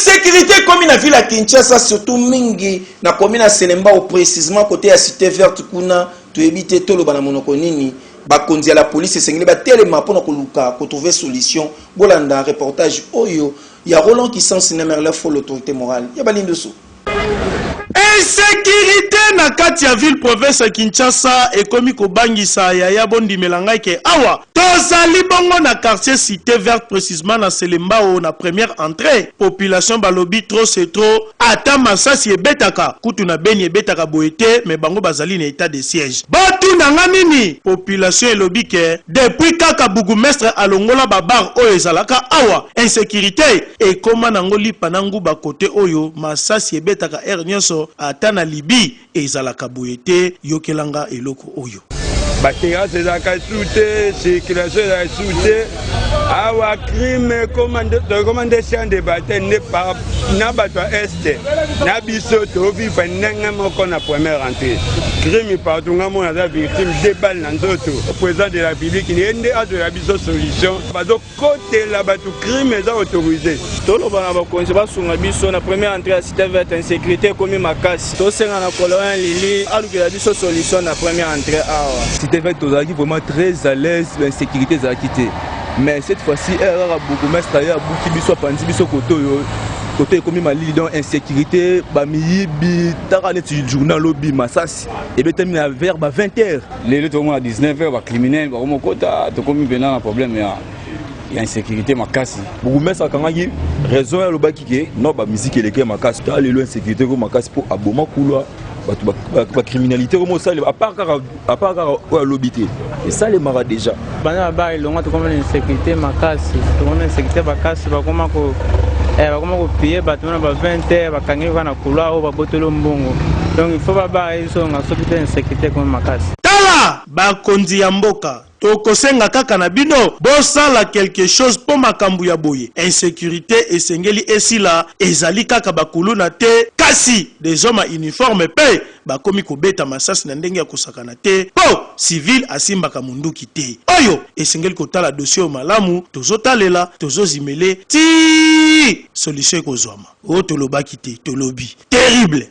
Insécurité comme la ville à Kinshasa, surtout mingi, na commune à Selemba, précisément côté à Cité Verte, kuna, tu évites tout le banamonokonini, bakonzi à la police, et c'est ba tellement pour nous trouver solution. Bolanda, reportage, oyo, il y a Roland qui sent cinéma, là, faut l'autorité morale. Il y a balin dessous. Insécurité na kati ya ville province ya Kinshasa ekomi kobangisa ya bondi melanga ke awa tozali bongo na quartier Cité Verte précisément na Selembao na première entrée population balobi trop c'est trop ata masasi ebetaka kutu na beni ebetaka boete mais bango bazali na état de siège batu na nganini population elobi ke depuis kaka bourgmestre alongola babar oyo ezalaka awa insécurité ekoma nango lipa nangu ba côté oyo masasi ebetaka nyonso ata na Libi ezalaka boyete yokelanga eloko oyo batera ezalaka soute circulation ezalaka soute awa crime commandation de bataille ne pas na bato este na biso toviva ndenge moko na première entrée crime partout nga mona za victime de balle na nzoto président de la République ni ende la biso solution bazo côté la bato crime eza autorisé toloba na bakonzi basunga biso na première entrée à Cité Verte insécurité comme makasi to senga na colonia lili aluki la biso solution na première entrée awa Cité Verte tozalaki vraiment très à l'aise l'insécurité ezalaki te mais cette fois-ci erreur bourgmestre ya buki biso pandi biso koto côté comme malili donc insécurité bamiyibi taka neti journal lobby masasi et betami na vers 20h les autres à 19h ba criminel ba comme kota to comme venant un problème ya insécurité makasi bourgmestre akangaki raison ya lobaki ke non ba musique eleke makasi ta lelo insécurité ko makasi pour aboma kulwa la criminalité comme ça à part l'obité et ça les maras déjà bana ba ilonga to comme insécurité makasi to comme insécurité makasi ba comment ko payer ba tona ba 20h ba kangi kana kulwa o ba botolo mbongo donc il faut ba iso nga sokite insécurité comme makasi tala ba konzi ya mboka tokosenga kaka na bino bosala quelque chose po makambu ya boye insécurité esengeli esila ezali kaka bakuluna te kasi des hommes uniformes pe bakomi kobeta masasi na ndenge ya kosakana te po civil asimbaka munduki te oyo esengeli kotala dossier malamu tozotalela tozozimele ti solution ekozwama o tolobaki te tolobi terrible